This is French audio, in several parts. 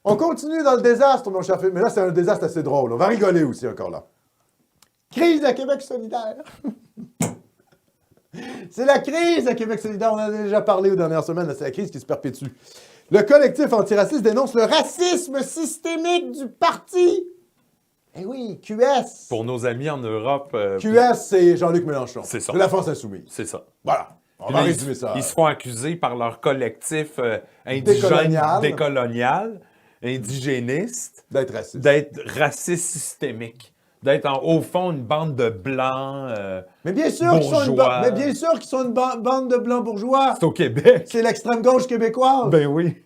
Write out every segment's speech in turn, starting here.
On continue dans le désastre, mon cher Philippe. Mais là, c'est un désastre assez drôle. On va rigoler aussi encore là. Crise à Québec solidaire. C'est la crise à Québec solidaire. On en a déjà parlé aux dernières semaines. C'est la crise qui se perpétue. Le collectif antiraciste dénonce le racisme systémique du parti. Eh oui, QS. Pour nos amis en Europe... QS, c'est Jean-Luc Mélenchon. C'est ça. De la France insoumise. C'est ça. Voilà. On va résumer ça. Ils se font accuser par leur collectif indigène, décolonial, indigéniste, d'être raciste systémique, d'être au fond une bande de blancs mais bien sûr bourgeois. Mais bien sûr qu'ils sont une bande de blancs bourgeois. C'est au Québec. C'est l'extrême gauche québécoise. Ben oui.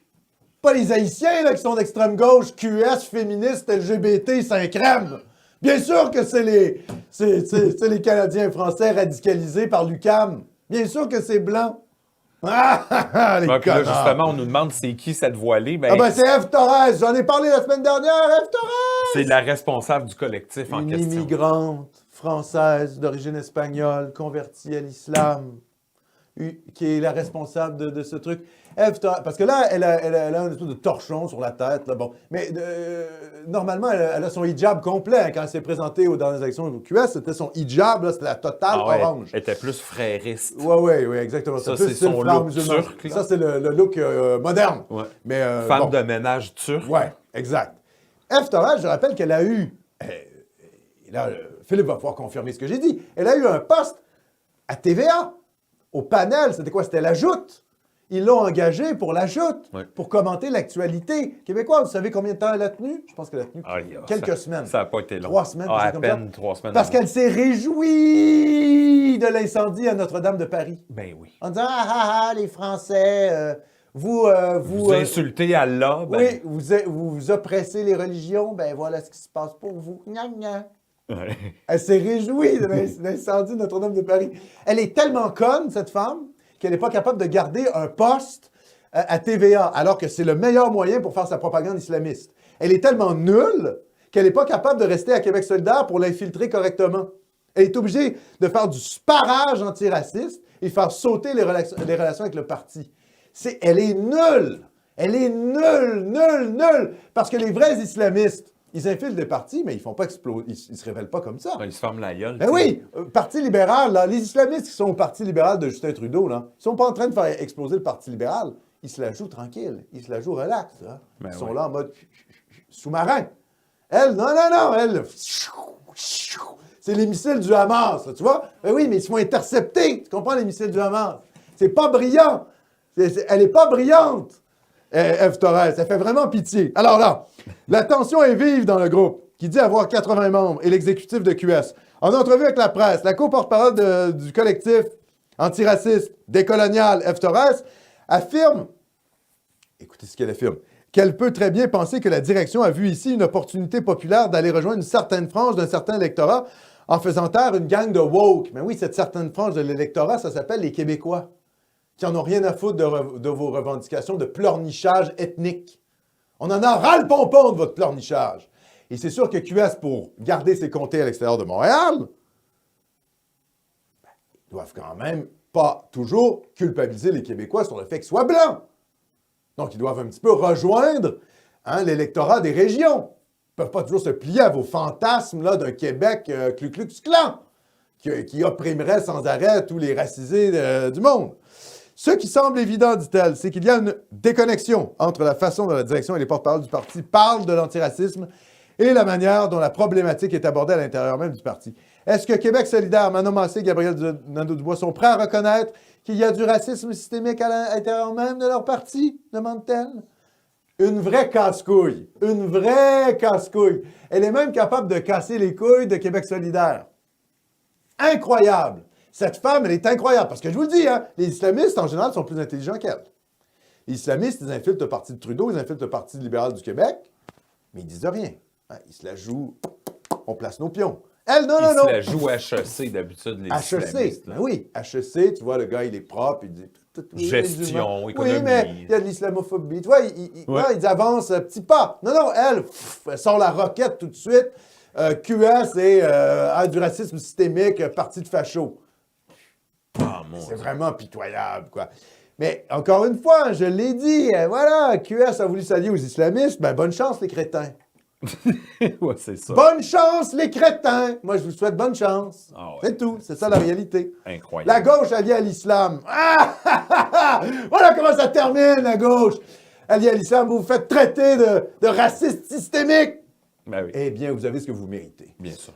Pas les Haïtiens là, qui sont d'extrême gauche, QS, féministes, LGBT, Saint-Crème. Bien sûr que c'est les Canadiens français radicalisés par l'UQAM. Bien sûr que c'est blanc. Les là, justement, on nous demande c'est qui cette voilée. Ben, c'est Ève Torres. J'en ai parlé la semaine dernière, Ève Torres. C'est la responsable du collectif en question. Une immigrante française d'origine espagnole, convertie à l'islam, qui est la responsable de ce truc. Ève Torres, parce que là, elle a un espèce de torchon sur la tête. Là, bon. Mais normalement, elle a son hijab complet. Hein, quand elle s'est présentée dans les élections au QS, c'était son hijab, là, c'était la totale orange. Elle était plus frériste. Oui, exactement. Ça, c'est son look turc. Ça, c'est le look moderne. Ouais. Mais, femme de ménage turc. Oui, exact. Ève Torres, je rappelle qu'elle a eu... Et là, Philippe va pouvoir confirmer ce que j'ai dit. Elle a eu un poste à TVA, au panel. C'était quoi? C'était la Joute. Ils l'ont engagée pour la Joute, pour commenter l'actualité québécoise. Vous savez combien de temps elle a tenu? Je pense qu'elle a tenu quelques semaines. Ça n'a pas été long. 3 semaines. À peine 3 semaines. Parce qu'elle s'est réjouie de l'incendie à Notre-Dame de Paris. Ben oui. En disant, les Français... Vous insultez Allah. Ben... Oui, vous oppressez les religions. Ben voilà ce qui se passe pour vous. Gna, gna. Ouais. Elle s'est réjouie de l'incendie de Notre-Dame de Paris. Elle est tellement conne, cette femme, qu'elle n'est pas capable de garder un poste à TVA, alors que c'est le meilleur moyen pour faire sa propagande islamiste. Elle est tellement nulle qu'elle n'est pas capable de rester à Québec solidaire pour l'infiltrer correctement. Elle est obligée de faire du sparage antiraciste et faire sauter les relations avec le parti. Elle est nulle! Elle est nulle! Parce que les vrais islamistes, ils infiltrent des partis, mais ils ne font pas exploser. Ils ne se révèlent pas comme ça. Ils se ferment la gueule. Ben oui! Parti libéral, là, les islamistes qui sont au Parti libéral de Justin Trudeau, là, ils ne sont pas en train de faire exploser le Parti libéral. Ils se la jouent tranquille. Ils se la jouent relax. Là. Ben ils sont là en mode sous-marin. Elle, non, elle... C'est les missiles du Hamas, là, tu vois? Ben oui, mais ils se font intercepter. Tu comprends, les missiles du Hamas? C'est pas brillant. Elle n'est pas brillante, Ève Torres. Elle fait vraiment pitié. Alors là, la tension est vive dans le groupe, qui dit avoir 80 membres, et l'exécutif de QS. En entrevue avec la presse, la co-porte-parole du collectif antiraciste décolonial, Ève Torres, affirme, écoutez ce qu'elle affirme, qu'elle peut très bien penser que la direction a vu ici une opportunité populaire d'aller rejoindre une certaine frange d'un certain électorat en faisant taire une gang de woke. Mais oui, cette certaine frange de l'électorat, ça s'appelle les Québécois, qui n'en ont rien à foutre de vos revendications de pleurnichage ethnique. On en a ras-le-pompon de votre pleurnichage. Et c'est sûr que QS, pour garder ses comtés à l'extérieur de Montréal, ils doivent quand même pas toujours culpabiliser les Québécois sur le fait qu'ils soient blancs. Donc, ils doivent un petit peu rejoindre l'électorat des régions. Ils ne peuvent pas toujours se plier à vos fantasmes là, d'un Québec Ku Klux Klan, qui opprimerait sans arrêt tous les racisés du monde. Ce qui semble évident, dit-elle, c'est qu'il y a une déconnexion entre la façon dont la direction et les porte-parole du parti parlent de l'antiracisme et la manière dont la problématique est abordée à l'intérieur même du parti. Est-ce que Québec solidaire, Manon Massé et Gabriel Nadeau-Dubois sont prêts à reconnaître qu'il y a du racisme systémique à l'intérieur même de leur parti, demande-t-elle? Une vraie casse-couille. Une vraie casse-couille. Elle est même capable de casser les couilles de Québec solidaire. Incroyable! Cette femme, elle est incroyable. Parce que je vous le dis, les islamistes, en général, sont plus intelligents qu'elle. Les islamistes, ils infiltrent le Parti de Trudeau, ils infiltrent le Parti libéral du Québec, mais ils disent rien. Ils se la jouent, on place nos pions. Elle, non. Ils se la jouent HEC d'habitude, les islamistes. Ben oui, HEC, tu vois, le gars, il est propre, il dit... Gestion, économie. Oui, mais il y a de l'islamophobie. Tu vois, ils avancent un petit pas. Non, elle sort la roquette tout de suite. QS et du racisme systémique, parti de facho. Ah, c'est vraiment pitoyable, quoi. Mais encore une fois, je l'ai dit, voilà, QS a voulu s'allier aux islamistes, ben bonne chance les crétins. Ouais, c'est ça. Bonne chance les crétins! Moi, je vous souhaite bonne chance. Ah ouais. C'est tout, c'est ça la réalité. Incroyable. La gauche alliée à l'islam. Voilà comment ça termine, la gauche! Alliée à l'islam, vous vous faites traiter de raciste systémique. Ben oui. Eh bien, vous avez ce que vous méritez. Bien sûr.